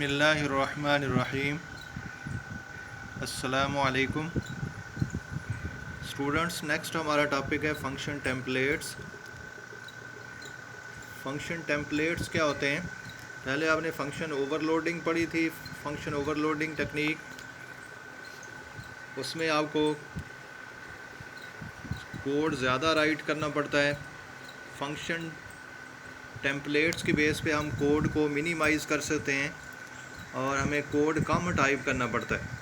बिस्मिल्लाहिर्रहमानिर्रहीम। अस्सलामुअलैकुम students. Next हमारा टॉपिक है फंक्शन टेम्पलेट्स। फंक्शन टेम्पलेट्स क्या होते हैं? पहले आपने फंक्शन ओवरलोडिंग पढ़ी थी, फंक्शन ओवरलोडिंग टेक्निक। उसमें आपको कोड ज़्यादा राइट करना पड़ता है। फंक्शन टेम्पलेट्स की बेस पे हम कोड को मिनिमाइज़ कर सकते हैं और हमें कोड कम टाइप करना पड़ता है।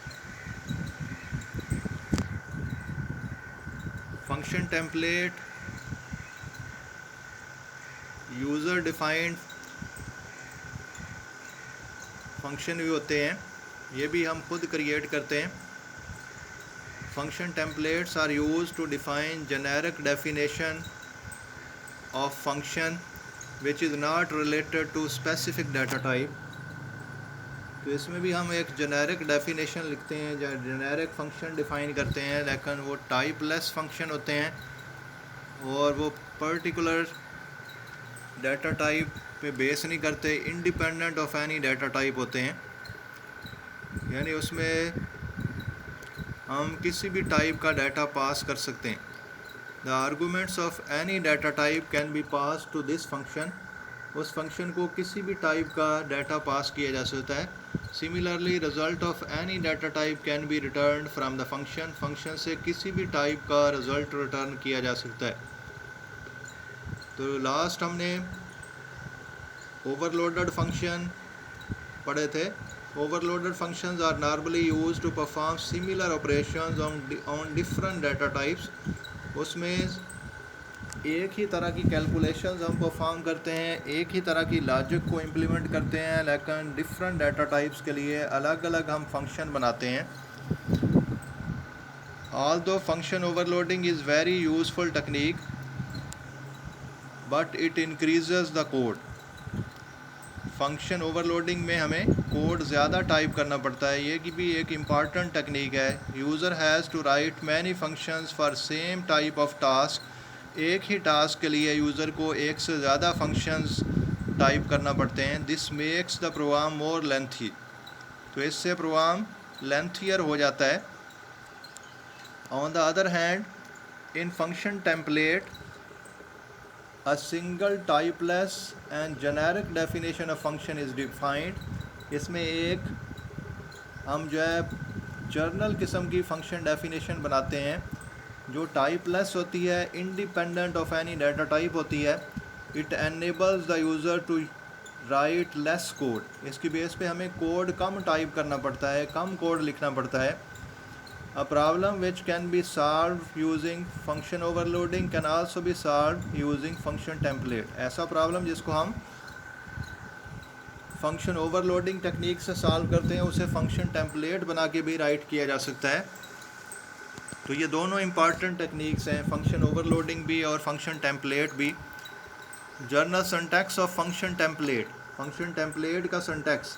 Function template user defined function भी होते हैं, ये भी हम खुद क्रिएट करते हैं। Function templates are used to define generic definition of function which is not related to specific data type. तो इसमें भी हम एक जेनेरिक डेफिनेशन लिखते हैं, जेनेरिक फंक्शन डिफ़ाइन करते हैं, लेकिन वो टाइपलेस फंक्शन होते हैं और वो पर्टिकुलर डाटा टाइप पे बेस नहीं करते, independent of any data type होते हैं। यानी उसमें हम किसी भी टाइप का डाटा पास कर सकते हैं। The arguments of any data type can be pass to this function. उस फंक्शन को किसी भी टाइप का डाटा पास किया जा सकता है। Similarly result of any data type can B return from the function. Function से किसी भी टाइप का रिजल्ट रिटर्न किया जा सकता है। तो लास्ट हमने ओवरलोडेड फंक्शन पढ़े थे। Overloaded functions are normally used to perform similar operations on different data types. उसमें एक ही तरह की कैलकुलेशंस हम परफॉर्म करते हैं, एक ही तरह की लॉजिक को इम्प्लीमेंट करते हैं, लेकिन डिफरेंट डाटा टाइप्स के लिए अलग अलग हम फंक्शन बनाते हैं। Although function overloading is very useful technique but it increases the code. Function overloading में हमें कोड ज़्यादा टाइप करना पड़ता है, ये की भी एक इम्पॉर्टेंट टेक्निक है। User has to write many functions for same type of task. एक ही टास्क के लिए यूज़र को एक से ज़्यादा फंक्शंस टाइप करना पड़ते हैं। This makes the program more lengthy. तो इससे प्रोग्राम लेंथियर हो जाता है। On the other hand, in function template a single typeless and generic definition of function is defined। इसमें एक हम जो है जर्नल किस्म की फंक्शन डेफिनेशन बनाते हैं जो टाइपलेस होती है, independent of any data type होती है। It enables the user to write less code. इसकी बेस पे हमें कोड कम टाइप करना पड़ता है, कम कोड लिखना पड़ता है। A problem which can be solved using function overloading can also be solved using function template। ऐसा प्रॉब्लम जिसको हम फंक्शन ओवरलोडिंग टेक्निक से सॉल्व करते हैं, उसे फंक्शन टेम्पलेट बना के भी राइट किया जा सकता है। तो ये दोनों इम्पॉर्टेंट टेक्निक्स हैं, फंक्शन ओवरलोडिंग भी और फंक्शन टेम्पलेट भी। Journal syntax of function template. Function template का सिंटैक्स,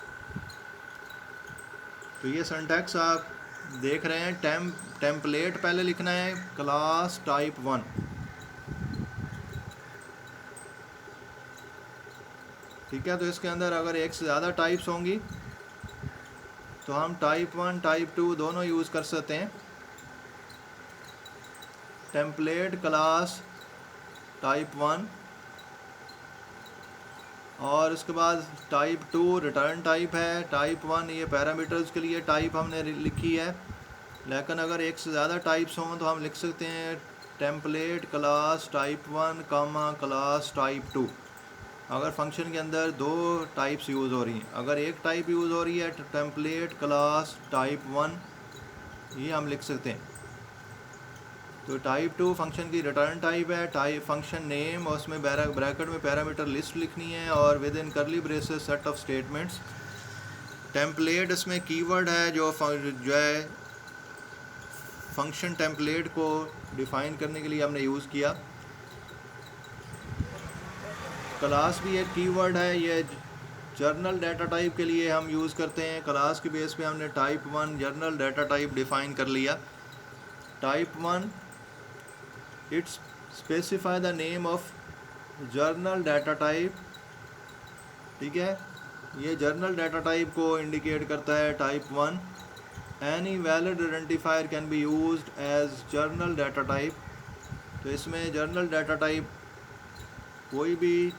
तो ये सिंटैक्स आप देख रहे हैं। टेम्पलेट पहले लिखना है क्लास टाइप 1। ठीक है, तो इसके अंदर अगर एक से ज़्यादा टाइप्स होंगी तो हम टाइप 1 टाइप 2 दोनों यूज़ कर सकते हैं। टेम्पलेट क्लास टाइप 1 और उसके बाद टाइप 2 रिटर्न टाइप है। टाइप 1 ये पैरामीटर्स के लिए टाइप हमने लिखी है, लेकिन अगर एक से ज़्यादा टाइप्स हों तो हम लिख सकते हैं टेम्पलेट क्लास टाइप 1 कामा क्लास टाइप 2। अगर फंक्शन के अंदर दो टाइप्स यूज़ हो रही हैं, अगर एक टाइप यूज़ हो रही है तो टेम्पलेट क्लास टाइप 1 ये हम लिख सकते हैं। तो टाइप 2 फंक्शन की रिटर्न टाइप है। टाइप फंक्शन नेम और उसमें ब्रैकेट में पैरामीटर लिस्ट लिखनी है और विद इन करली braces set of statements. Template इसमें कीवर्ड है जो है फंक्शन टेम्पलेट को डिफ़ाइन करने के लिए हमने यूज़ किया। क्लास भी एक कीवर्ड है, ये जर्नल डाटा टाइप के लिए हम यूज़ करते हैं। क्लास की बेस पे हमने type 1 general data type define कर लिया। Type 1 its specify the name of general data type. ठीक है, ये जर्नल डाटा टाइप को इंडिकेट करता है, type 1। Any valid identifier can be used as general data type. तो इसमें जर्नल डाटा टाइप कोई भी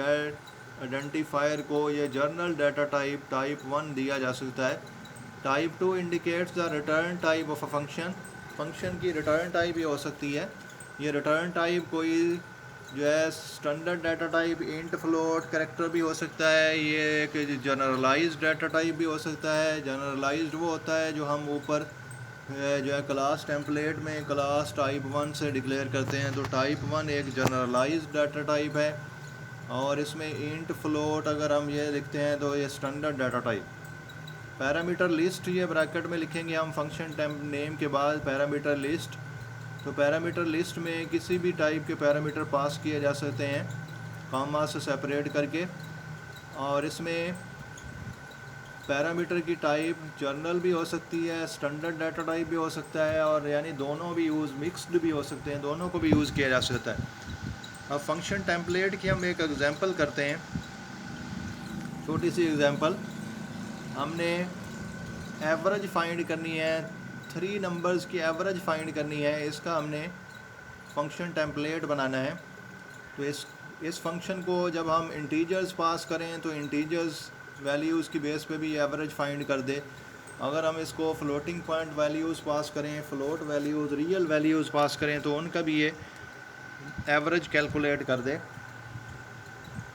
आइडेंटिफायर को ये जर्नल डाटा टाइप टाइप 1 दिया जा सकता है। Type 2 indicates the return type of a function. Function की रिटर्न टाइप ये हो सकती है। ये रिटर्न टाइप कोई जो है standard data type, int, float, character भी हो सकता है। ये एक जनरलाइज्ड डाटा टाइप भी हो सकता है। जनरलाइज्ड वो होता है जो हम ऊपर जो है क्लास टेम्पलेट में क्लास टाइप 1 से डिक्लेयर करते हैं। तो टाइप 1 एक जनरलाइज्ड डाटा टाइप है। और इसमें इंट, फ्लोट अगर हम ये लिखते हैं तो ये standard data type. Parameter list ये ब्रैकेट में लिखेंगे हम फंक्शन नेम के बाद पैरामीटर लिस्ट। तो पैरामीटर लिस्ट में किसी भी टाइप के पैरामीटर पास किए जा सकते हैं कॉमा से सेपरेट करके। और इसमें पैरामीटर की टाइप जर्नल भी हो सकती है, स्टैंडर्ड डाटा टाइप भी हो सकता है, और यानी दोनों भी मिक्स्ड भी हो सकते हैं, दोनों को भी यूज़ किया जा सकता है। अब फंक्शन टेम्पलेट की हम एक एग्जांपल करते हैं, छोटी सी एग्जांपल। हमने एवरेज फाइंड करनी है, 3 नंबर्स की एवरेज फाइंड करनी है। इसका हमने फंक्शन टेम्पलेट बनाना है। तो इस फंक्शन को जब हम इंटीजर्स पास करें तो इंटीजर्स वैल्यूज़ की बेस पे भी एवरेज फाइंड कर दे। अगर हम इसको फ्लोटिंग पॉइंट वैल्यूज़ पास करें, फ्लोट वैल्यूज़, रियल वैल्यूज़ पास करें तो उनका भी ये एवरेज कैलकुलेट कर दे।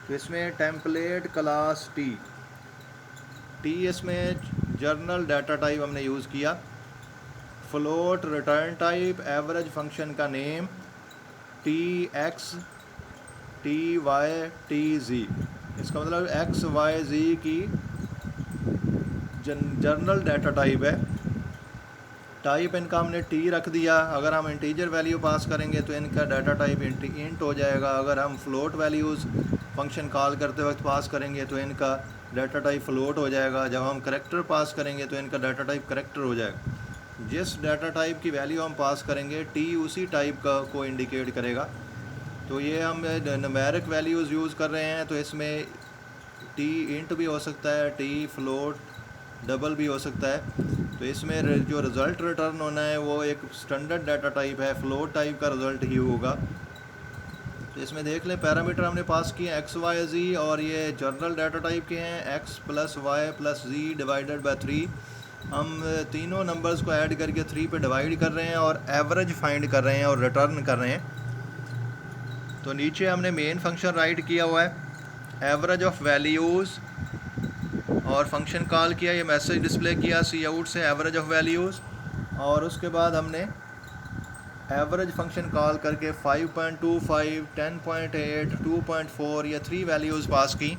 तो इसमें टेम्पलेट क्लास टी इसमें जर्नल डाटा टाइप हमने यूज़ किया। Float return type, average function का name, T x, T y, T g. इसका मतलब एक्स वाई जी की जर्नल डाटा टाइप है। टाइप इनका हमने टी रख दिया। अगर हम इंटीजर वैल्यू पास करेंगे तो इनका डाटा टाइप इंट हो जाएगा। अगर हम फ्लोट वैल्यूज़ फंक्शन कॉल करते वक्त पास करेंगे तो इनका डाटा टाइप फ्लोट हो जाएगा। जब हम करेक्टर पास करेंगे तो इनका डाटा टाइप करेक्टर हो जाएगा। जिस डाटा टाइप की वैल्यू हम पास करेंगे टी उसी टाइप को इंडिकेट करेगा। तो ये हम न्यूमेरिक वैल्यूज़ यूज़ कर रहे हैं, तो इसमें टी इंट भी हो सकता है, टी फ्लोट डबल भी हो सकता है। तो इसमें जो रिज़ल्ट रिटर्न होना है वो एक स्टैंडर्ड डाटा टाइप है, फ्लोट टाइप का रिज़ल्ट ही होगा। तो इसमें देख लें पैरामीटर हमने पास किए एक्स वाई जी, और ये जर्नल डाटा टाइप के हैं x plus y plus z divided by 3। हम तीनों नंबर्स को ऐड करके 3 पे डिवाइड कर रहे हैं और एवरेज फाइंड कर रहे हैं और रिटर्न कर रहे हैं। तो नीचे हमने मेन फंक्शन राइट किया हुआ है एवरेज ऑफ वैल्यूज़, और फंक्शन कॉल किया, ये मैसेज डिस्प्ले किया सी आउट से एवरेज ऑफ वैल्यूज़। और उसके बाद हमने एवरेज फंक्शन कॉल करके 5.25, 10.8, 2.4 या 3 वैल्यूज़ पास की।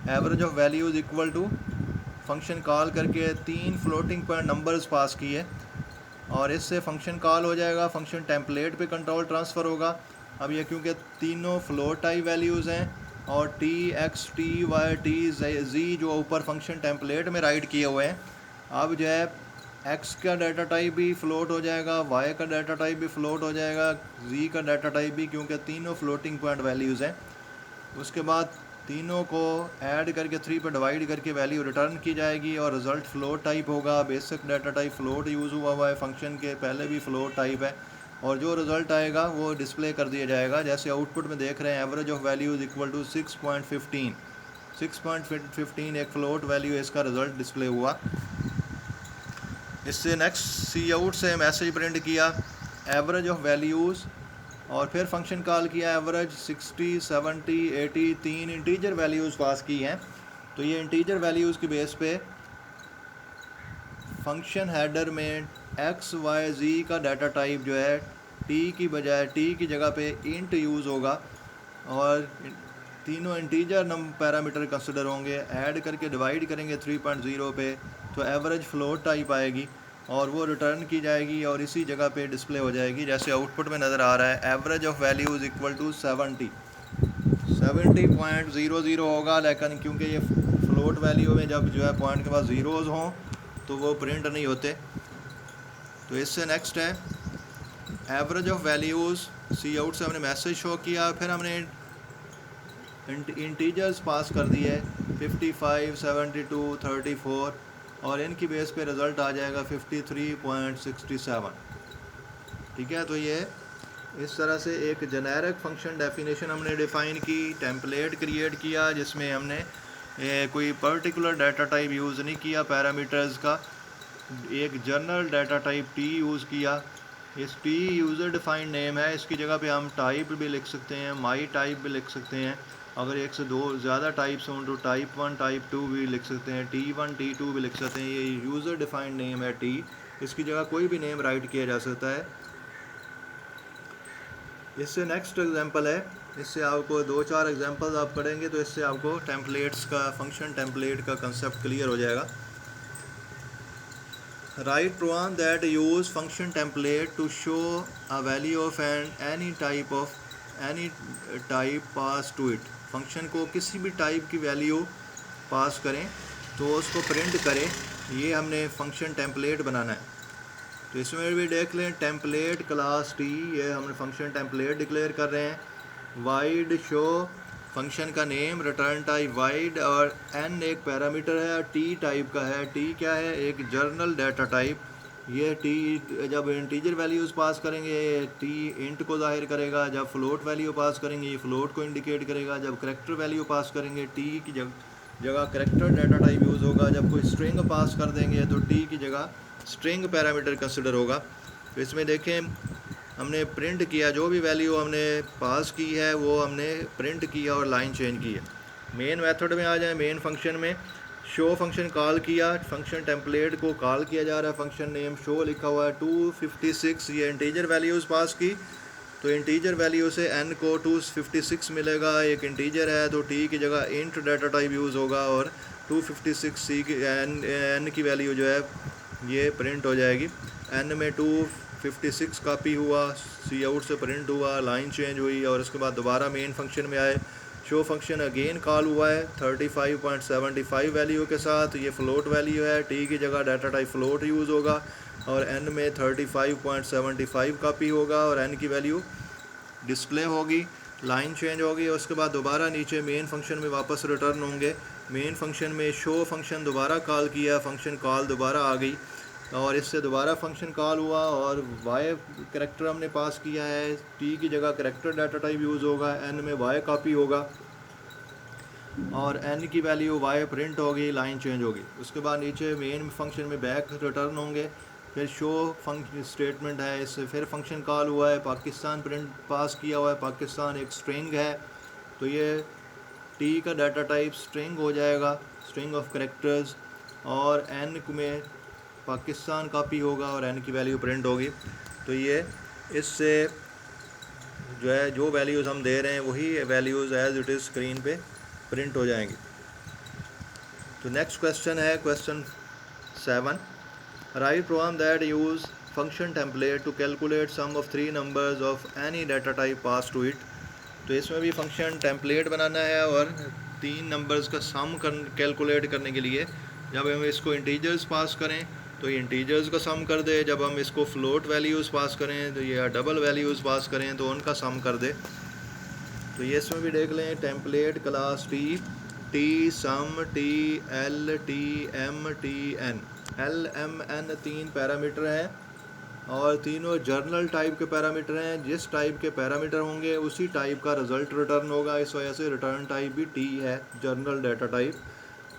Average of values equal to function call करके 3 फ्लोटिंग पॉइंट नंबर्स पास किए, और इससे फंक्शन कॉल हो जाएगा, फंक्शन टेम्पलेट पे कंट्रोल ट्रांसफ़र होगा। अब ये क्योंकि तीनों फ्लोट टाइप वैल्यूज़ हैं और t x, T y, T z जो ऊपर फंक्शन टेम्पलेट में राइट किए हुए हैं, अब जो है एक्स का डाटा टाइप भी फ्लोट हो जाएगा, वाई का डाटा टाइप भी फ्लोट हो जाएगा, जी का डाटा टाइप भी, क्योंकि तीनों फ्लोटिंग पॉइंट वैल्यूज़ हैं। उसके बाद तीनों को ऐड करके 3 पर डिवाइड करके वैल्यू रिटर्न की जाएगी और रिज़ल्ट फ्लोट टाइप होगा। Basic data type float use हुआ है, फंक्शन के पहले भी फ्लोट टाइप है, और जो रिज़ल्ट आएगा वो डिस्प्ले कर दिया जाएगा। जैसे आउटपुट में देख रहे हैं average of values equal to 6.15। 6.15 एक फ्लोट वैल्यू, इसका रिज़ल्ट डिस्प्ले हुआ। इससे नेक्स्ट सी आउट से मैसेज प्रिंट किया एवरेज ऑफ वैल्यूज़, और फिर फंक्शन कॉल किया एवरेज 60, 70, 80, 3 इंटीजर वैल्यूज़ पास की हैं। तो ये इंटीजर वैल्यूज़ की बेस पे फंक्शन हेडर में एक्स वाई जी का डाटा टाइप जो है टी की बजाय, टी की जगह पे इंट यूज़ होगा, और तीनों इंटीजर पैरामीटर कंसिडर होंगे। ऐड करके डिवाइड करेंगे 3.0 पे तो एवरेज फ्लोट टाइप आएगी और वो रिटर्न की जाएगी और इसी जगह पे डिस्प्ले हो जाएगी। जैसे आउटपुट में नज़र आ रहा है average of values equal to 70.00 होगा, लेकिन क्योंकि ये फ्लोट वैल्यू में जब जो है पॉइंट के पास ज़ीरोज़ हों तो वो प्रिंट नहीं होते। तो इससे नेक्स्ट है average of values, c out से हमने मैसेज शो किया, फिर हमने इंटीजर्स पास कर दिए 55, 72, 34 और इनकी बेस पे रिज़ल्ट आ जाएगा 53.67। ठीक है, तो ये इस तरह से एक जेनेरिक फंक्शन डेफिनेशन हमने डिफ़ाइन की, टेम्पलेट क्रिएट किया जिसमें हमने कोई पर्टिकुलर डाटा टाइप यूज़ नहीं किया पैरामीटर्स का, एक general data type T use किया। इस टी यूज़र डिफाइंड नेम है, इसकी जगह पे हम टाइप भी लिख सकते हैं, माई टाइप भी लिख सकते हैं। अगर एक से दो ज़्यादा टाइप्स हों तो टाइप 1 टाइप 2 भी लिख सकते हैं, T1 T2 भी लिख सकते हैं। ये यूज़र डिफाइंड नेम है टी, इसकी जगह कोई भी नेम राइट किया जा सकता है। इससे नेक्स्ट एग्जांपल है, इससे आपको 2-4 एग्जांपल्स आप पढ़ेंगे तो इससे आपको टेम्पलेट्स का, फंक्शन टेम्पलेट का कंसेप्ट क्लियर हो जाएगा। Write program that use function template to show a value of any type pass to it। Function को किसी भी टाइप की वैल्यू पास करें तो उसको प्रिंट करें, ये हमने फंक्शन टेम्पलेट बनाना है। तो इसमें भी देख लें, टेम्पलेट क्लास टी, ये हमने फंक्शन टेम्पलेट डिक्लेयर कर रहे हैं। वाइड शो फंक्शन का नेम, रिटर्न टाइप वाइड और एन एक पैरामीटर है, टी टाइप का है। टी क्या है? एक जर्नल डाटा टाइप। ये टी जब इंटीजर वैल्यूज़ पास करेंगे टी इंट को जाहिर करेगा, जब फ्लोट वैल्यू पास करेंगे ये फ्लोट को इंडिकेट करेगा, जब करेक्टर वैल्यू पास करेंगे टी की जगह करेक्टर डाटा टाइप यूज़ होगा, जब कोई स्ट्रिंग पास कर देंगे तो टी की जगह स्ट्रिंग पैरामीटर कंसिडर होगा। तो इसमें देखें हमने प्रिंट किया, जो भी वैल्यू हमने पास की है वो हमने प्रिंट किया और लाइन चेंज की है। मेन मेथड में आ जाए, मेन फंक्शन में शो फंक्शन कॉल किया, फंक्शन टेम्पलेट को कॉल किया जा रहा है, फंक्शन नेम शो लिखा हुआ है। 256 ये इंटीजर वैल्यूज़ पास की, तो इंटीजर वैल्यू से n को 256 मिलेगा, एक इंटीजर है तो t की जगह इंट डाटा टाइप यूज़ होगा और 256 c की n की वैल्यू जो है ये प्रिंट हो जाएगी। n में 256 कॉपी हुआ, सी आउट से प्रिंट हुआ, लाइन चेंज हुई और उसके बाद दोबारा मेन फंक्शन में आए। शो फंक्शन अगेन कॉल हुआ है 35.75 वैल्यू के साथ, ये फ्लोट वैल्यू है, टी की जगह डाटा टाइप फ्लोट यूज़ होगा और n में 35.75 कॉपी होगा और n की वैल्यू डिस्प्ले होगी, लाइन चेंज होगी। उसके बाद दोबारा नीचे मेन फंक्शन में वापस रिटर्न होंगे। मेन फंक्शन में शो फंक्शन दोबारा कॉल किया, फंक्शन कॉल दोबारा आ गई और इससे दोबारा फंक्शन कॉल हुआ और वाई करेक्टर हमने पास किया है, टी की जगह करेक्टर डाटा टाइप यूज़ होगा, एन में वाई कॉपी होगा और एन की वैल्यू वाई प्रिंट होगी, लाइन चेंज होगी। उसके बाद नीचे मेन फंक्शन में बैक रिटर्न होंगे, फिर शो फंक्शन स्टेटमेंट है, इससे फिर फंक्शन कॉल हुआ है, पाकिस्तान प्रिंट पास किया हुआ है, पाकिस्तान एक स्ट्रिंग है तो ये टी का डाटा टाइप स्ट्रिंग हो जाएगा, स्ट्रिंग ऑफ करेक्टर्स, और एन में पाकिस्तान कॉपी होगा और एन की वैल्यू प्रिंट होगी। तो ये इससे जो है जो वैल्यूज़ हम दे रहे हैं वही values as it is screen पे प्रिंट हो जाएंगी। तो नेक्स्ट क्वेश्चन है question 7, write program that use function template to calculate sum of 3 numbers of any data type pass to it. तो इसमें भी फंक्शन टेम्पलेट बनाना है और 3 नंबर्स का सम कैलकुलेट करने के लिए जब हम इसको इंटीजर्स पास करें तो ये इंटीजर्स का सम कर दे, जब हम इसको फ्लोट वैल्यूज़ पास करें तो ये डबल वैल्यूज़ पास करें तो उनका सम कर दे। तो ये इसमें भी देख लें, template class T sum T l T m T n, l m n 3 parameter हैं और तीनों जर्नल टाइप के पैरामीटर हैं। जिस टाइप के पैरामीटर होंगे उसी टाइप का रिज़ल्ट रिटर्न होगा, इस वजह से रिटर्न टाइप भी टी है, जर्नल डाटा टाइप।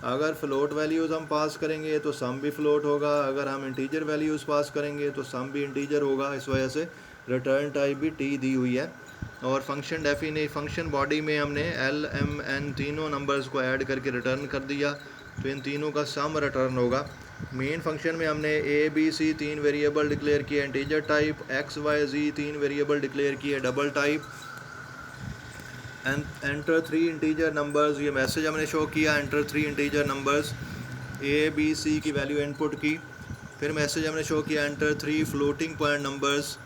अगर फ्लोट वैल्यूज़ हम पास करेंगे तो सम भी फ्लोट होगा, अगर हम इंटीजर वैल्यूज़ पास करेंगे तो सम भी इंटीजर होगा, इस वजह से रिटर्न टाइप भी टी दी हुई है। और फंक्शन बॉडी में हमने एल एम एन तीनों नंबर्स को ऐड करके रिटर्न कर दिया, तो इन तीनों का सम रिटर्न होगा। मेन फंक्शन में हमने a b c 3 variable declare किए integer type, x y z 3 variable declare किए double type, enter 3 integer numbers, ये मैसेज हमने शो किया, एंटर 3 इंटीजर नंबर्स, ए बी सी की वैल्यू इनपुट की। फिर मैसेज हमने शो किया, एंटर 3 फ्लोटिंग पॉइंट नंबर्स।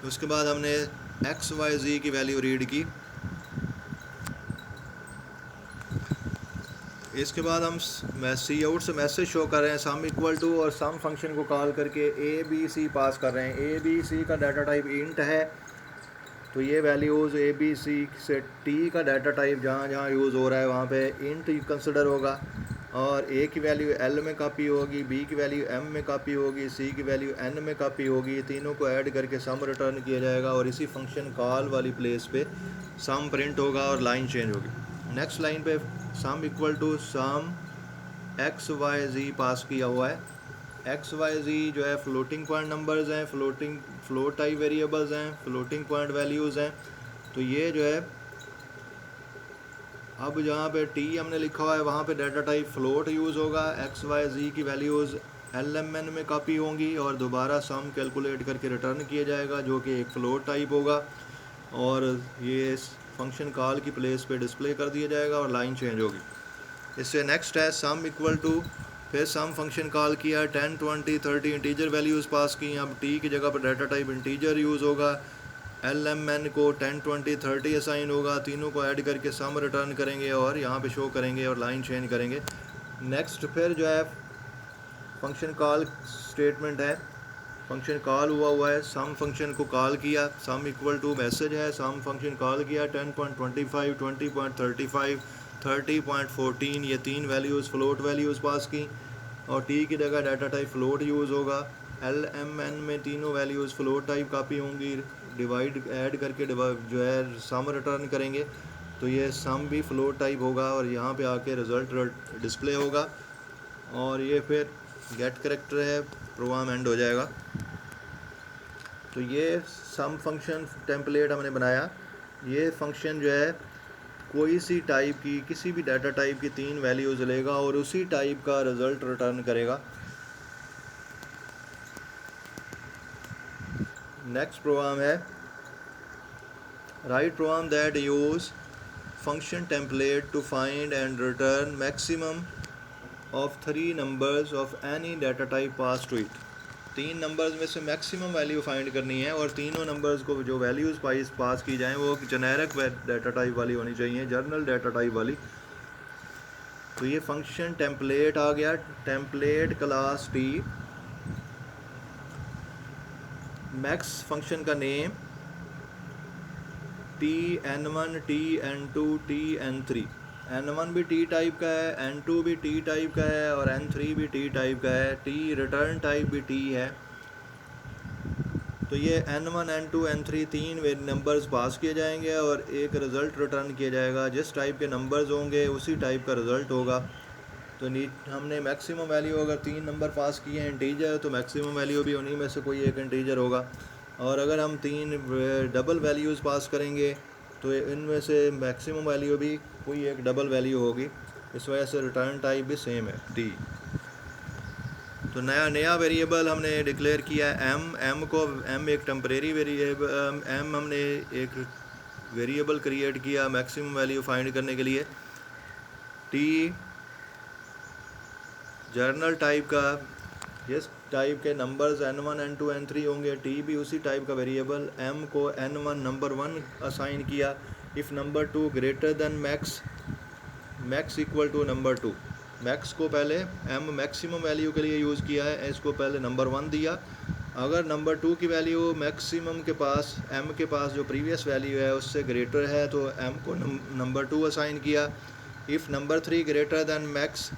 उसके बाद हमने एक्स वाई जी की वैल्यू रीड की। इसके बाद हम सी आउट से मैसेज शो कर रहे हैं, सम इक्वल टू, और सम फंक्शन को कॉल करके ए बी सी पास कर रहे हैं। ए बी सी का डाटा टाइप इंट है तो ये वैल्यूज़ ए बी सी से टी का डाटा टाइप जहाँ जहाँ यूज़ हो रहा है वहाँ पे इंट कंसिडर होगा, और ए की वैल्यू एल में कॉपी होगी, बी की वैल्यू एम में कॉपी होगी, सी की वैल्यू एन में कॉपी होगी। तीनों को ऐड करके सम रिटर्न किया जाएगा और इसी फंक्शन कॉल वाली प्लेस पे सम प्रिंट होगा और लाइन चेंज होगी। नेक्स्ट लाइन पे sum equal to sum x y ji pass किया हुआ है। एक्स वाई जी जो है फ्लोटिंग पॉइंट नंबर्स हैं, फ्लोट टाइप वेरिएबल्स हैं, फ्लोटिंग पॉइंट वैल्यूज़ हैं। तो ये जो है अब जहाँ पे टी हमने लिखा हुआ है वहाँ पे डाटा टाइप फ्लोट यूज़ होगा, एक्स वाई जी की वैल्यूज़ एल एम एन में कॉपी होंगी और दोबारा सम कैलकुलेट करके रिटर्न किया जाएगा जो कि एक फ्लोट टाइप होगा, और ये फंक्शन कॉल की प्लेस पे डिस्प्ले कर दिया जाएगा और लाइन चेंज होगी। इससे नेक्स्ट है सम इक्वल टू, फिर सम फंक्शन कॉल किया, 10 20 30 इंटीजर वैल्यूज़ पास की। अब टी की जगह पर डाटा टाइप इंटीजर यूज़ होगा, एल एम एन को 10 20 30 असाइन होगा। तीनों को ऐड करके सम रिटर्न करेंगे और यहाँ पे शो करेंगे और लाइन चेंज करेंगे। नेक्स्ट फिर जो है फंक्शन कॉल स्टेटमेंट है, फंक्शन कॉल हुआ है, सम फंक्शन को कॉल किया, सम इक्वल टू मैसेज है, सम फंक्शन कॉल किया 10.25 20.35 30.14, ये तीन वैल्यूज़ फ्लोट वैल्यूज़ पास की, और टी की जगह डाटा टाइप फ्लोट यूज़ होगा। एल एम एन में तीनों वैल्यूज़ फ्लोट टाइप कॉपी होंगी, डिवाइड ऐड करके जो है सम रिटर्न करेंगे, तो ये सम भी फ्लोट टाइप होगा और यहाँ पे आके रिज़ल्ट डिस्प्ले होगा, और ये फिर गेट करेक्टर है, प्रोग्राम एंड हो जाएगा। तो ये सम फंक्शन टेम्पलेट हमने बनाया। ये फंक्शन जो है कोई सी टाइप की किसी भी डाटा टाइप की तीन वैल्यूज़ लेगा और उसी टाइप का रिज़ल्ट रिटर्न करेगा। नेक्स्ट प्रोग्राम है write program that use function template to find and return maximum of 3 numbers of any data type pass to it. तीन नंबर्स में से मैक्सिमम वैल्यू फाइंड करनी है और तीनों नंबर्स को जो वैल्यूज़ पास की जाएँ वो जेनेरिक डाटा टाइप वाली होनी चाहिए, जर्नल डाटा टाइप वाली। तो ये फंक्शन टेम्पलेट आ गया, template class T, max function का name T n one, T n two, T n three. N1 भी टी टाइप का है, N2 भी टी टाइप का है और N3 भी टी टाइप का है। टी रिटर्न टाइप भी टी है। तो ये N1 N2 N3 तीन नंबर्स पास किए जाएंगे और एक रिज़ल्ट रिटर्न किया जाएगा। जिस टाइप के नंबर्स होंगे उसी टाइप का रिज़ल्ट होगा। तो हमने मैक्सिमम वैल्यू अगर तीन नंबर पास किए हैं इंटीजर, तो मैक्सिमम वैल्यू भी उन्हीं में से कोई एक इंटीजर होगा, और अगर हम तीन डबल वैल्यूज़ पास करेंगे तो इनमें से मैक्सिमम वैल्यू भी कोई एक डबल वैल्यू होगी। इस वजह से रिटर्न टाइप भी सेम है टी। तो नया वेरिएबल हमने डिक्लेयर किया है एम को, एम एक टेम्परेरी वेरिएबल, एम हमने एक वेरिएबल क्रिएट किया मैक्सिमम वैल्यू फाइंड करने के लिए। टी जर्नल टाइप का, जिस टाइप के नंबर्स N1 N2 N3 होंगे, टी भी उसी टाइप का वेरिएबल। एम को N1 नंबर 1 असाइन किया, if number 2 greater than max, max equal to number 2। Max को पहले एम मैक्सिमम वैल्यू के लिए यूज़ किया है, इसको पहले नंबर 1 दिया। अगर नंबर 2 की वैल्यू मैक्सिमम के पास, एम के पास जो प्रीवियस वैल्यू है उससे ग्रेटर है, तो एम को नंबर 2 असाइन किया। If number 3 greater than max,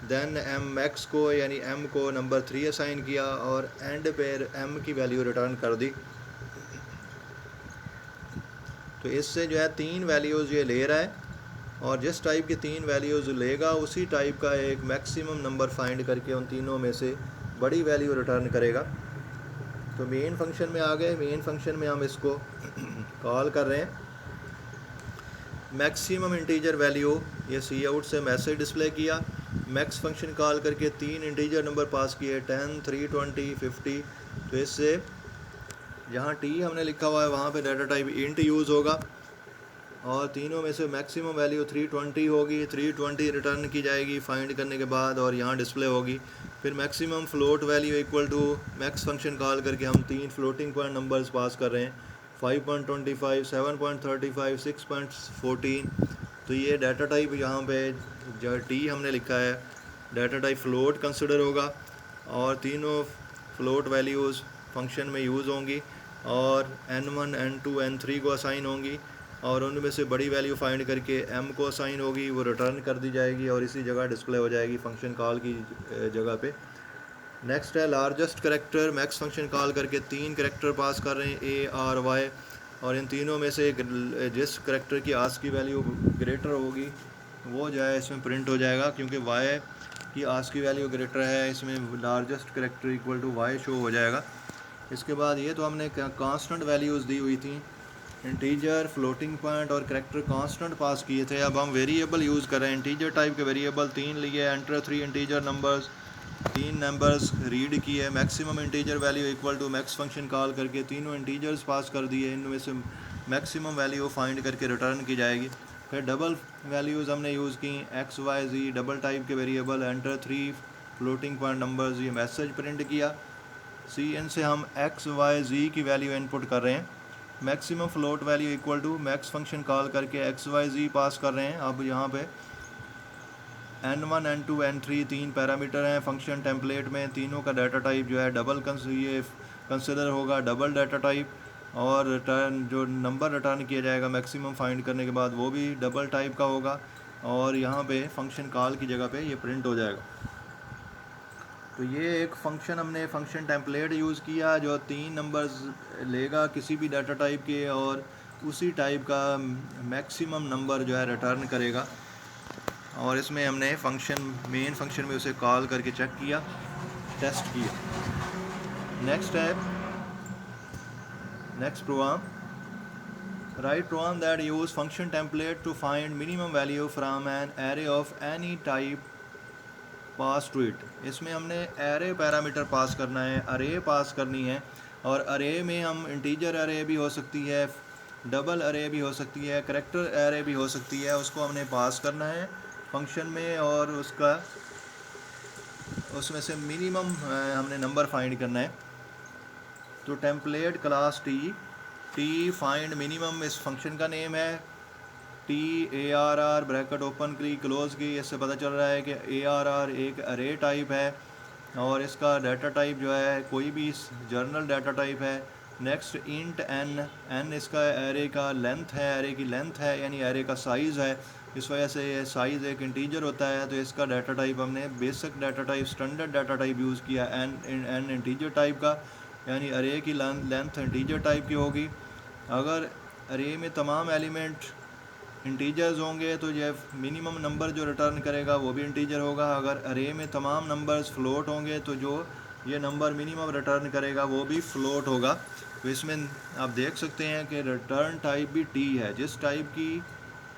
then m max को यानी एम को नंबर 3 असाइन किया और एंड पर एम की वैल्यू रिटर्न कर दी। तो इससे जो है तीन वैल्यूज़ ये ले रहा है और जिस टाइप की तीन वैल्यूज़ लेगा उसी टाइप का एक मैक्सिमम नंबर फाइंड करके उन तीनों में से बड़ी वैल्यू रिटर्न करेगा। तो मेन फंक्शन में आ गए। मेन फंक्शन में हम इसको कॉल कर रहे हैं मैक्सिमम इंटीजर वैल्यू, ये सी आउट से मैसेज डिस्प्ले किया। मैक्स फंक्शन कॉल करके तीन इंटीजर नंबर पास किए 10 320 50। तो इससे जहाँ टी हमने लिखा हुआ है वहाँ पे डाटा टाइप इंट यूज़ होगा और तीनों में से मैक्सिमम वैल्यू 320 होगी। 320 रिटर्न की जाएगी फाइंड करने के बाद और यहाँ डिस्प्ले होगी। फिर maximum float value equal to max function call करके हम तीन फ्लोटिंग पॉइंट नंबर्स पास कर रहे हैं 5.25 7.35 6.14। तो ये डाटा टाइप यहाँ पे जो टी हमने लिखा है डाटा टाइप फ्लोट कंसिडर होगा और तीनों फ्लोट वैल्यूज़ फंक्शन में यूज़ होंगी। और n1 n2 n3 को असाइन होंगी और उनमें से बड़ी वैल्यू फाइंड करके m को असाइन होगी, वो रिटर्न कर दी जाएगी और इसी जगह डिस्प्ले हो जाएगी फंक्शन कॉल की जगह पे। नेक्स्ट है largest character. Max function call करके 3 करेक्टर पास कर रहे हैं ए आर वाई, और इन तीनों में से जिस करेक्टर की आस्क की वैल्यू ग्रेटर होगी वो जो है इसमें प्रिंट हो जाएगा, क्योंकि वाई की आस्क की वैल्यू ग्रेटर है, इसमें largest character equal to y show हो जाएगा। इसके बाद ये तो हमने कांस्टेंट वैल्यूज़ दी हुई थी, इंटीजर, फ्लोटिंग पॉइंट और करेक्टर कांस्टेंट पास किए थे। अब हम वेरिएबल यूज़ कर रहे हैं। इंटीजर टाइप के वेरिएबल 3 लिए, enter 3 integer numbers, 3 numbers read किए, maximum integer value equal to max function call करके तीनों इंटीजर्स पास कर दिए, इनमें से मैक्सिमम वैल्यू फाइंड करके रिटर्न की जाएगी। फिर डबल वैल्यूज़ हमने यूज़ की, x y g double type के variable, enter 3 floating point numbers, ये मैसेज प्रिंट किया। सी एन से हम एक्स वाई जी की वैल्यू इनपुट कर रहे हैं। Maximum float value equal to max function call करके एक्स वाई जी पास कर रहे हैं। अब यहाँ पे n1 n2 n3 तीन पैरामीटर हैं फंक्शन टेम्पलेट में, तीनों का डाटा टाइप जो है डबल ये कंसिडर होगा, डबल डाटा टाइप, और रिटर्न जो नंबर रिटर्न किया जाएगा मैक्सिमम फाइंड करने के बाद वो भी डबल टाइप का होगा, और यहाँ पे फंक्शन कॉल की जगह पे ये प्रिंट हो जाएगा। तो ये एक फंक्शन हमने फंक्शन टेम्पलेट यूज़ किया जो 3 नंबर्स लेगा किसी भी डाटा टाइप के, और उसी टाइप का मैक्सिमम नंबर जो है रिटर्न करेगा, और इसमें हमने फंक्शन मेन फंक्शन में उसे कॉल करके चेक किया, टेस्ट किया। Next program, write program that use function template to find minimum value from an array of any type pass to it. इसमें हमने एरे पैरामीटर पास करना है, अरे पास करनी है, और अरे में हम इंटीजर अरे भी हो सकती है, डबल अरे भी हो सकती है, करेक्टर अरे भी हो सकती है, उसको हमने पास करना है फंक्शन में, और उसमें से मिनिमम हमने नंबर फाइंड करना है। तो template class T find minimum इस फंक्शन का नेम है, TARR ब्रैकेट ओपन की क्लोज की, इससे पता चल रहा है कि ARR एक अरे टाइप है और इसका डाटा टाइप जो है कोई भी जर्नल डाटा टाइप है। नेक्स्ट इंट n इसका एरे का लेंथ है, एरे की लेंथ है यानी एरे का साइज़ है, इस वजह से ये साइज़ एक इंटीजर होता है, तो इसका डाटा टाइप हमने basic data type standard data type use किया n इंटीजर टाइप का, यानी अरे की लेंथ इंटीजर टाइप की होगी। अगर अरे में तमाम एलिमेंट इंटीजर्स होंगे तो ये मिनिमम नंबर जो रिटर्न करेगा वो भी इंटीजर होगा। अगर अरे में तमाम नंबर्स फ्लोट होंगे तो जो ये नंबर मिनिमम रिटर्न करेगा वो भी फ्लोट होगा। तो इसमें आप देख सकते हैं कि रिटर्न टाइप भी टी है, जिस टाइप की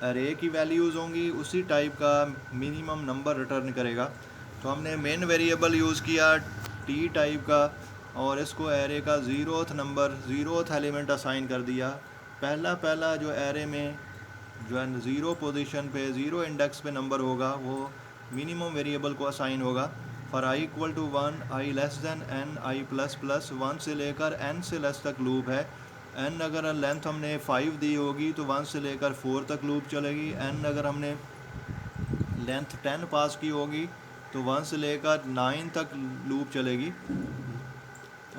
अरे की वैल्यूज़ होंगी उसी टाइप का मिनिमम नंबर रिटर्न करेगा। तो हमने मेन वेरिएबल यूज़ किया टी टाइप का, और इसको एरे का ज़ीरोथ एलिमेंट असाइन कर दिया। पहला जो एरे में जो है 0 पोजीशन पे 0 इंडेक्स पे नंबर होगा वो मिनिमम वेरिएबल को असाइन होगा। For i equal to 1, i less than n, i plus plus 1 से लेकर n से लेस तक लूप है। n अगर लेंथ हमने 5 दी होगी तो 1 से लेकर 4 तक लूप चलेगी। n अगर हमने लेंथ 10 पास की होगी तो 1 से लेकर 9 तक लूप चलेगी,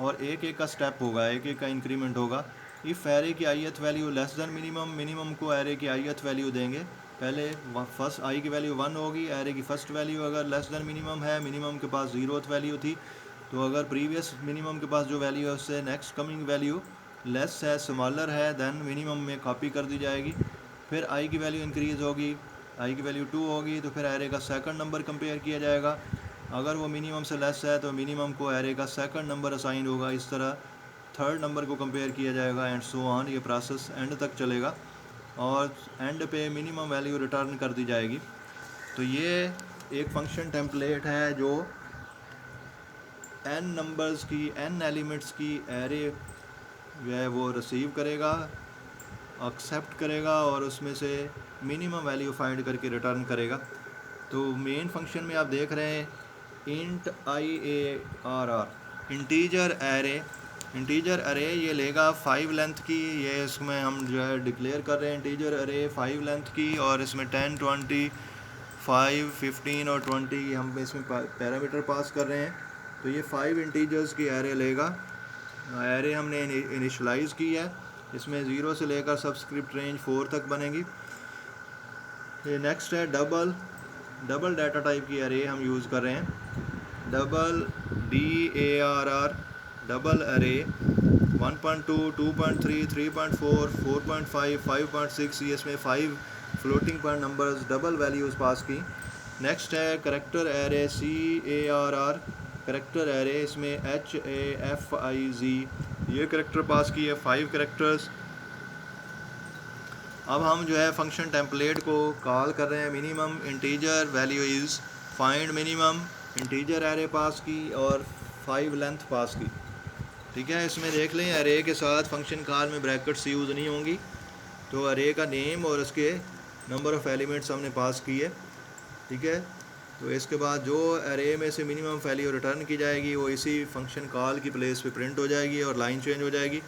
और एक एक का स्टेप होगा, एक एक का इंक्रीमेंट होगा। इफ़ एरे की ith value less than minimum को एरे की आईएथ वैल्यू देंगे। पहले फर्स्ट आई की वैल्यू 1 होगी, एरे की फ़र्स्ट वैल्यू अगर लेस दैन मिनिमम है, मिनिमम के पास ज़ीरोथ वैल्यू थी, तो अगर प्रीवियस मिनिमम के पास जो वैल्यू है उससे नेक्स्ट कमिंग वैल्यू लेस है, स्मॉलर है, देन मिनिमम में कॉपी कर दी जाएगी। फिर आई की वैल्यू इंक्रीज़ होगी, आई की वैल्यू 2 होगी तो फिर एरे का सेकंड नंबर कंपेयर किया जाएगा। अगर वो मिनिमम से लेस है तो मिनिमम को एरे का सेकंड नंबर असाइन होगा, इस तरह थर्ड नंबर को कंपेयर किया जाएगा, एंड सो ऑन। ये प्रोसेस एंड तक चलेगा और एंड पे मिनिमम वैल्यू रिटर्न कर दी जाएगी। तो ये एक फंक्शन टेम्पलेट है जो n नंबर्स की n एलिमेंट्स की एरे जो है वो रिसीव करेगा, एक्सेप्ट करेगा और उसमें से मिनिमम वैल्यू फाइंड करके रिटर्न करेगा। तो मेन फंक्शन में आप देख रहे हैं इंट IARR इंटीजर अरे ये लेगा 5 लेंथ की, ये इसमें हम जो है डिक्लेयर कर रहे हैं इंटीजर अरे 5 लेंथ की, और इसमें 10, 20, 5, 15 और 20 हम इसमें पैरामीटर पास कर रहे हैं। तो ये 5 इंटीजर्स की एरे लेगा एरे हमने इनिशलाइज़ की है, इसमें 0 से लेकर सबस्क्रिप्ट रेंज 4 तक बनेगी। ये नेक्स्ट है डबल डाटा टाइप की एरे हम यूज़ कर रहे हैं। डबल DARR डबल एरे 1.2, 2.3, 3.4, 4.5, 5.6, ये इसमें 5 floating point numbers double values pass की। नेक्स्ट है character array CARR character array, इसमें HAFIZ ये करेक्टर पास की है 5 करेक्टर्स। अब हम जो है फंक्शन टेम्पलेट को कॉल कर रहे हैं। Minimum integer value is find minimum integer array pass की और 5 लेंथ पास की। ठीक है, इसमें देख लें एरे के साथ फंक्शन कॉल में ब्रैकेट्स यूज़ नहीं होंगी, तो एरे का नेम और उसके नंबर ऑफ़ एलिमेंट्स हमने पास किए। ठीक है, तो इसके बाद जो एरे में से मिनिमम वैल्यू रिटर्न की जाएगी वो इसी फंक्शन कॉल की प्लेस पे प्रिंट हो जाएगी और लाइन चेंज हो जाएगी।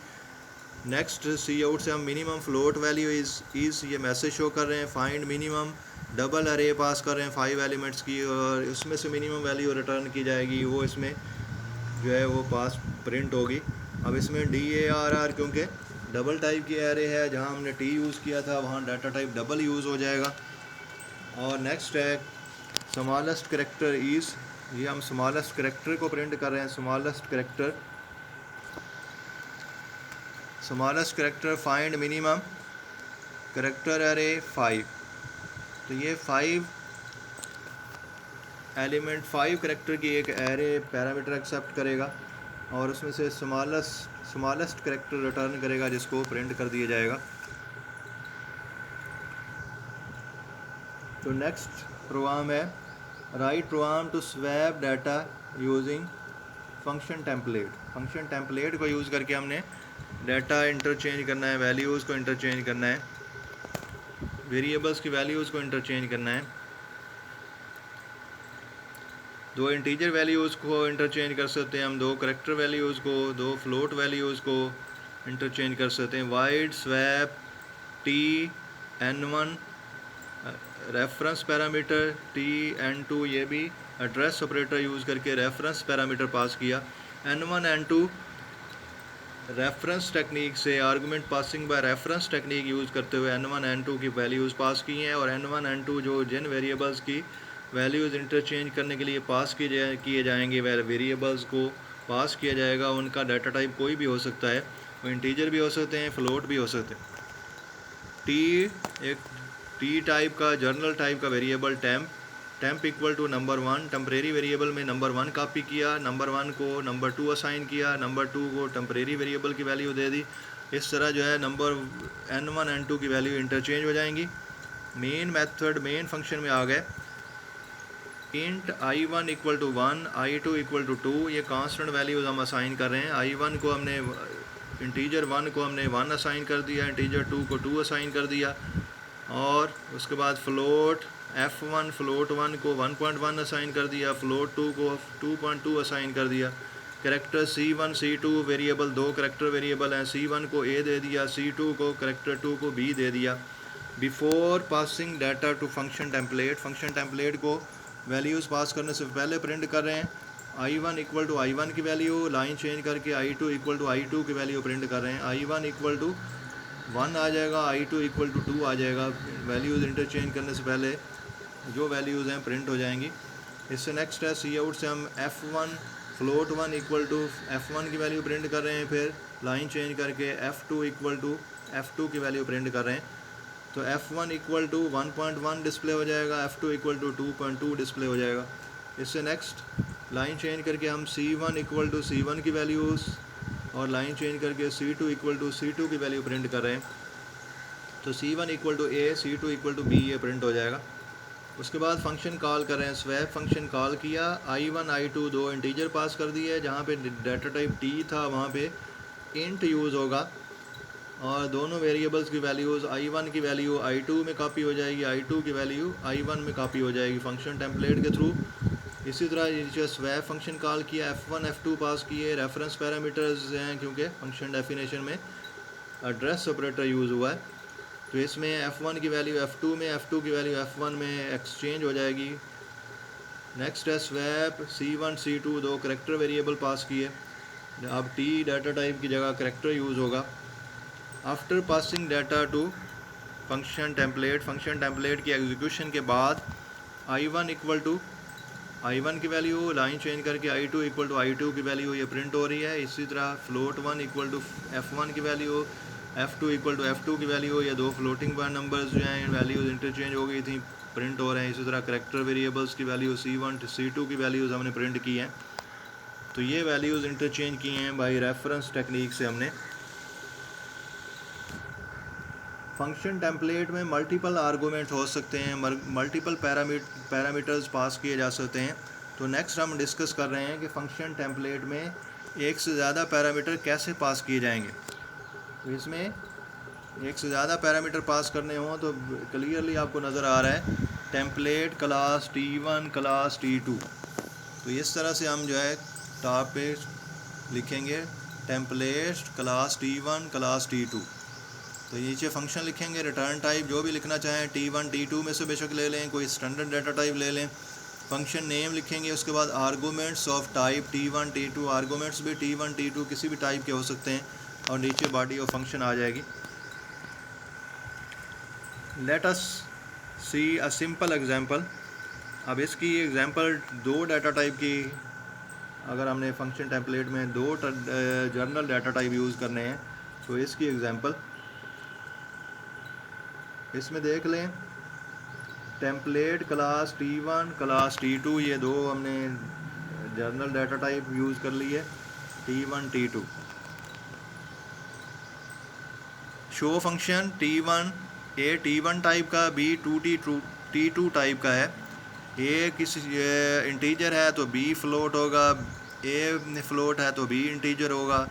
नेक्स्ट सी आउट से हम मिनिमम फ्लोट वैल्यू इज़ ये मैसेज शो कर रहे हैं। फाइंड मिनिमम डबल एरे पास कर रहे हैं 5 एलिमेंट्स की, और उसमें से मिनिमम वैल्यू रिटर्न की जाएगी, वो इसमें जो है वो पास प्रिंट होगी। अब इसमें DARR क्योंकि डबल टाइप की एरे है, जहाँ हमने T यूज़ किया था वहाँ डाटा टाइप डबल यूज़ हो जाएगा। और नेक्स्ट है स्मॉलेस्ट करेक्टर इज़, ये हम स्मॉलेस्ट करेक्टर को प्रिंट कर रहे हैं। Smallest character find minimum character array 5, तो ये 5 एलिमेंट 5 करेक्टर की एक एरे पैरामीटर एक्सेप्ट करेगा और उसमें से स्मॉलेस्ट करेक्टर रिटर्न करेगा, जिसको प्रिंट कर दिया जाएगा। तो नेक्स्ट प्रोग्राम है write program to swap data using function template. Function template को यूज़ करके हमने डाटा इंटरचेंज करना है, वैल्यूज़ को इंटरचेंज करना है, वेरिएबल्स की वैल्यूज़ को इंटरचेंज करना है। 2 इंटीजर वैल्यूज़ को इंटरचेंज कर सकते हैं हम, 2 करेक्टर वैल्यूज़ को, 2 फ्लोट वैल्यूज़ को इंटरचेंज कर सकते हैं। Wide swap TN1 reference parameter, TN2 ये भी एड्रेस ऑपरेटर यूज़ करके रेफरेंस पैरामीटर पास किया। N1 N2 रेफरेंस टेक्निक से argument passing by reference technique use करते हुए N1 N2 की वैल्यूज़ पास की हैं, और N1 N2 जो जिन वेरिएबल्स की वैल्यूज़ इंटरचेंज करने के लिए पास किए जाएंगे, वेरिएबल्स को पास किया जाएगा, उनका डाटा टाइप कोई भी हो सकता है, वो इंटीजर भी हो सकते हैं, फ्लोट भी हो सकते हैं। एक T टाइप का जर्नल टाइप का variable temp equal to number 1, temporary variable में नंबर 1 कॉपी किया, नंबर 1 को नंबर 2 असाइन किया, नंबर 2 को टेम्परेरी वेरिएबल की वैल्यू दे दी। इस तरह जो है नंबर N1 N2 की वैल्यू इंटरचेंज हो जाएंगी। मेन फंक्शन में आ गए int I1 equal to 1, I2 equal to 2, ये कांस्टेंट वैल्यूज़ हम असाइन कर रहे हैं। I1 को हमने इंटीजर 1 को हमने 1 असाइन कर दिया, इंटीजर 2 को 2 असाइन कर दिया, और उसके बाद फ्लोट F1 फ्लोट 1 को 1.1 असाइन कर दिया, फ्लोट 2 को 2.2 असाइन कर दिया। Character C1 C2 variable 2 character variable हैं, C1 को A दे दिया, C2 को करेक्टर 2 को B दे दिया। Before passing data to function template को वैल्यूज़ पास करने से पहले प्रिंट कर रहे हैं। I1 इक्वल टू I1 की वैल्यू लाइन चेंज करके I2 इक्वल टू I2 की वैल्यू प्रिंट कर रहे हैं। I1 इक्वल टू 1 आ जाएगा, I2 इक्वल टू 2 आ जाएगा। वैल्यूज़ इंटरचेंज करने से पहले जो वैल्यूज़ हैं प्रिंट हो जाएंगी। इससे नेक्स्ट है सी आउट से हम F1 float 1 equal to F1 की वैल्यू प्रिंट कर रहे हैं, फिर लाइन चेंज करके F2 इक्वल टू F2 की वैल्यू प्रिंट कर रहे हैं। तो F1 इक्वल टू 1.1 डिस्प्ले हो जाएगा, F2 इक्वल टू 2.2 डिस्प्ले हो जाएगा। इससे नेक्स्ट लाइन चेंज करके हम C1 इक्वल टू C1 की वैल्यूज़ और लाइन चेंज करके C2 इक्वल टू C2 की वैल्यू प्रिंट कर रहे हैं। तो C1 equal to A, C2 equal to B ये प्रिंट हो जाएगा। उसके बाद फंक्शन कॉल कर रहे हैं, स्वैप फंक्शन कॉल किया, I1 I2 दो इंटीजर पास कर दिए, जहाँ पे डाटा टाइप T था वहाँ पे इंट यूज़ होगा, और दोनों वेरिएबल्स की वैल्यूज़ I1 की वैल्यू I2 में कॉपी हो जाएगी, I2 की वैल्यू I1 में कॉपी हो जाएगी फंक्शन टेम्पलेट के थ्रू। इसी तरह नीचे स्वैप फंक्शन कॉल किया, F1 F2 पास किए, रेफरेंस पैरामीटर्स हैं क्योंकि फंक्शन डेफिनेशन में एड्रेस ऑपरेटर यूज़ हुआ है, तो इसमें F1 की वैल्यू F2 में, F2 की वैल्यू F1 में एक्सचेंज हो जाएगी। नेक्स्ट है स्वैप C1 C2 दो करेक्टर वेरिएबल पास किए, अब टी डाटा टाइप की जगह करेक्टर यूज़ होगा। After passing data to function template की एग्जीक्यूशन के बाद i1 इक्वल टू i1 की वैल्यू लाइन चेंज करके i2 इक्वल टू i2 की वैल्यू ये प्रिंट हो रही है। इसी तरह float1 इक्वल टू f1 की value, f2 equal to f2 की वैल्यू, ये दो फ्लोटिंग पॉइंट नंबर्स जो हैं वैल्यूज़ इंटरचेंज हो गई थी, प्रिंट हो रहे हैं। इसी तरह करेक्टर वेरिएबल्स की वैल्यू c1 c2 की वैल्यूज़ हमने प्रिंट की हैं। तो ये वैल्यूज़ इंटरचेंज की हैं बाई रेफरेंस टेक्निक से हमने। फंक्शन टेम्पलेट में मल्टीपल आर्गूमेंट हो सकते हैं, मल्टीपल पैरामीटर्स पास किए जा सकते हैं। तो नेक्स्ट हम डिस्कस कर रहे हैं कि फ़ंक्शन टेम्पलेट में एक से ज़्यादा पैरामीटर कैसे पास किए जाएंगे। तो इसमें एक से ज़्यादा पैरामीटर पास करने हों तो क्लियरली आपको नज़र आ रहा है template class T1 class T2। तो इस तरह से हम जो है टॉप पे लिखेंगे template class T1 class T2। तो नीचे फंक्शन लिखेंगे, रिटर्न टाइप जो भी लिखना चाहें T1 T2 में से बेशक ले लें, कोई स्टैंडर्ड डाटा टाइप ले लें। फंक्शन नेम लिखेंगे, उसके बाद arguments of type T1 T2, arguments भी T1 T2 किसी भी टाइप के हो सकते हैं, और नीचे बॉडी ऑफ फंक्शन आ जाएगी। Let us see a simple example. अब इसकी एग्जांपल दो डाटा टाइप की, अगर हमने फंक्शन टेम्पलेट में दो जर्नल डाटा टाइप यूज़ करने हैं तो इसकी एग्जांपल इसमें देख लें। Template class T1 class T2, ये दो हमने जर्नल डाटा टाइप यूज़ कर ली है, T1 T2। Show function T1 ए T1 टाइप का, B T2 टाइप का है। ए किसी इंटीजर है तो B फ्लोट होगा, ए फ्लोट है तो B इंटीजर होगा।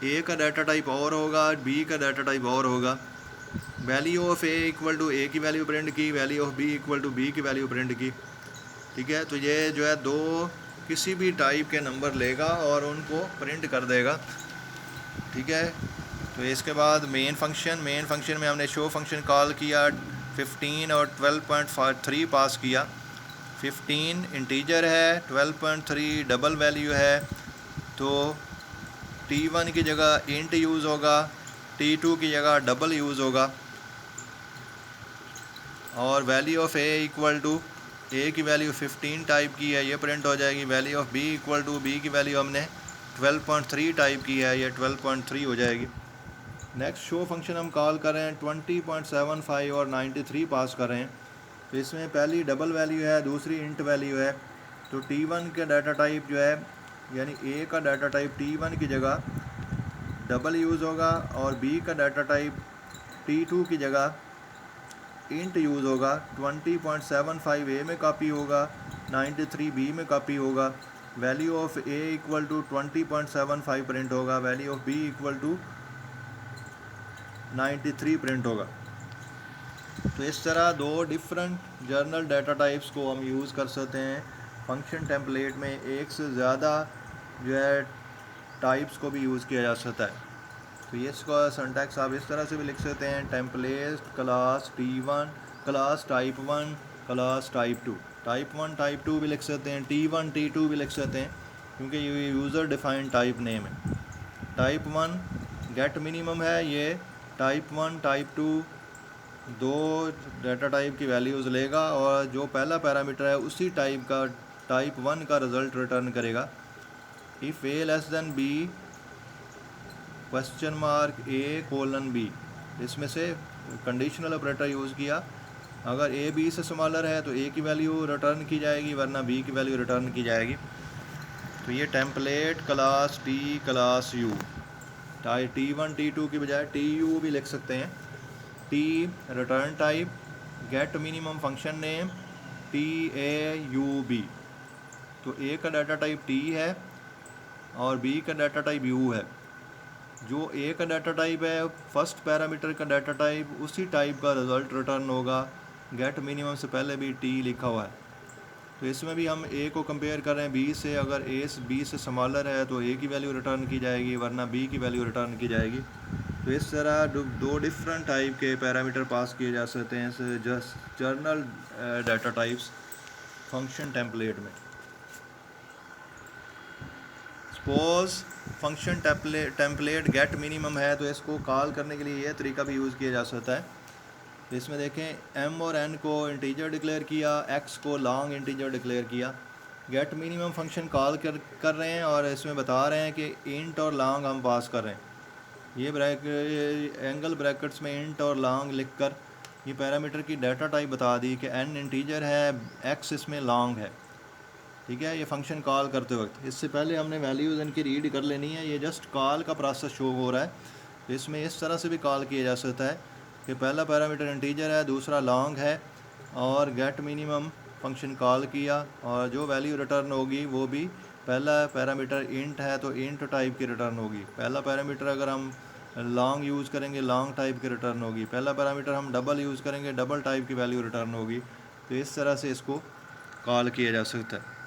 ए का डाटा टाइप और होगा, B का डाटा टाइप और होगा। Value of a equal to a की वैल्यू प्रिंट की, value of b equal to b की वैल्यू प्रिंट की। ठीक है, तो ये जो है दो किसी भी टाइप के नंबर लेगा और उनको प्रिंट कर देगा। ठीक है, तो इसके बाद मेन फंक्शन में हमने शो फंक्शन कॉल किया, 15 और 12.3 पास किया। 15 इंटीजर है, 12.3 डबल वैल्यू है, तो T1 की जगह इंट यूज़ होगा, T2 की जगह डबल यूज़ होगा। और value of a equal to a की वैल्यू 15 टाइप की है, ये प्रिंट हो जाएगी। Value of b equal to b की वैल्यू हमने 12.3 टाइप की है, ये 12.3 हो जाएगी। नेक्स्ट शो फंक्शन हम कॉल कर रहे हैं, 20.75 और 93 पास कर रहे हैं। तो इसमें पहली डबल वैल्यू है, दूसरी इंट वैल्यू है। तो T1 का डाटा टाइप जो है, यानी ए का डाटा टाइप T1 की जगह डबल यूज़ होगा, और बी का डाटा टाइप T2 की जगह इंट यूज़ होगा। 20.75 ए में कॉपी होगा, 93 बी में कॉपी होगा। Value of a equal to 20.75 print होगा, value of b equal to 93 print होगा। तो इस तरह दो डिफरेंट जर्नल डाटा टाइप्स को हम यूज़ कर सकते हैं फंक्शन टेम्पलेट में। एक से ज़्यादा जो है टाइप्स को भी यूज़ किया जा सकता है। तो ये इसका सिंटैक्स आप इस तरह से भी लिख सकते हैं, template class T1 class type 1 class type 2, type 1 type 2 भी लिख सकते हैं, T1 T2 भी लिख सकते हैं, क्योंकि ये यूज़र डिफाइंड टाइप नेम है। टाइप 1 गेट मिनिमम है, ये टाइप 1 टाइप 2 दो डाटा टाइप की वैल्यूज़ लेगा, और जो पहला पैरामीटर है उसी टाइप का टाइप 1 का रिज़ल्ट रिटर्न करेगा। If a less than b question mark a colon b, इसमें से कंडीशनल ऑपरेटर यूज़ किया। अगर ए बी से स्मॉलर है तो ए की वैल्यू रिटर्न की जाएगी, वरना बी की वैल्यू रिटर्न की जाएगी। तो ये template class T class U, T1 T2 की बजाय TU भी लिख सकते हैं। T return type, get minimum function name TAUB। तो ए का डाटा टाइप T है और बी का डाटा टाइप U है। जो ए का डाटा टाइप है, फर्स्ट पैरामीटर का डाटा टाइप, उसी टाइप का रिज़ल्ट रिटर्न होगा। गेट मिनिमम से पहले भी T लिखा हुआ है। तो इसमें भी हम ए को कंपेयर कर रहे हैं बी से। अगर ए बी से स्मॉलर है तो ए की वैल्यू रिटर्न की जाएगी, वरना बी की वैल्यू रिटर्न की जाएगी। तो इस तरह दो डिफरेंट टाइप के पैरामीटर पास किए जा सकते हैं general data types function template में। Suppose function template get minimum है, तो इसको कॉल करने के लिए ये तरीका भी यूज़ किया जा सकता है। तो इसमें देखें m और n को इंटीजर डिक्लेयर किया, x को लॉन्ग इंटीजर डिक्लेयर किया। गेट मिनिमम फंक्शन कॉल कर रहे हैं और इसमें बता रहे हैं कि इंट और लॉन्ग हम पास कर रहे हैं। ये एंगल ब्रैकेट्स में इंट और लॉन्ग लिख कर ये पैरामीटर की डाटा टाइप बता दी कि n इंटीजर है, x इसमें लॉन्ग है। ठीक है, ये फंक्शन कॉल करते वक्त इससे पहले हमने वैल्यूज़ इनकी रीड कर लेनी है। ये जस्ट कॉल का प्रोसेस शो हो रहा है। तो इसमें इस तरह से भी कॉल किया जा सकता है कि पहला पैरामीटर इंटीजर है, दूसरा लॉन्ग है, और गेट मिनिमम फंक्शन कॉल किया और जो वैल्यू रिटर्न होगी वो भी पहला पैरामीटर इंट है तो इंट टाइप की रिटर्न होगी। पहला पैरामीटर अगर हम लॉन्ग यूज़ करेंगे लॉन्ग टाइप की रिटर्न होगी। पहला पैरामीटर हम डबल यूज़ करेंगे डबल टाइप की वैल्यू रिटर्न होगी। तो इस तरह से इसको कॉल किया जा सकता है।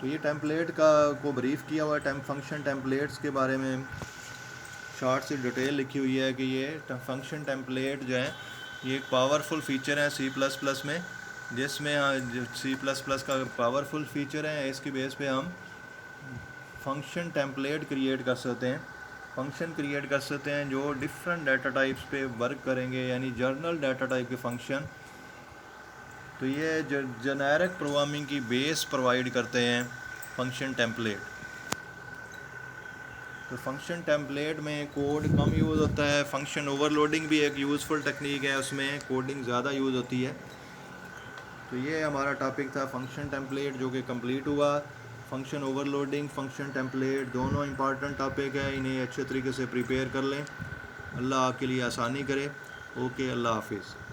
तो ये टेम्पलेट को ब्रीफ़ किया हुआ है। फंक्शन टेम्पलेट्स के बारे में शॉर्ट सी डिटेल लिखी हुई है कि ये फंक्शन टेम्पलेट जो है ये एक पावरफुल फ़ीचर है C++ में, जिसमें C++ का पावरफुल फ़ीचर है। इसकी बेस पे हम फंक्शन टेम्पलेट क्रिएट कर सकते हैं, फंक्शन क्रिएट कर सकते हैं जो डिफरेंट डाटा टाइप्स पे वर्क करेंगे, यानी जर्नल डाटा टाइप के फंक्शन। तो ये जेनेरिक प्रोग्रामिंग की बेस प्रोवाइड करते हैं फंक्शन टेम्पलेट। तो फंक्शन टेम्पलेट में कोड कम यूज़ होता है। फंक्शन ओवरलोडिंग भी एक यूज़फुल टेक्निक है, उसमें कोडिंग ज़्यादा यूज़ होती है। तो ये हमारा टॉपिक था फंक्शन टेम्पलेट जो कि कंप्लीट हुआ। फंक्शन ओवरलोडिंग, फंक्शन टेम्पलेट दोनों इंपॉर्टेंट टॉपिक है, इन्हें अच्छे तरीके से प्रिपेयर कर लें। अल्लाह आपके लिए आसानी करे। ओके, अल्लाह हाफिज़।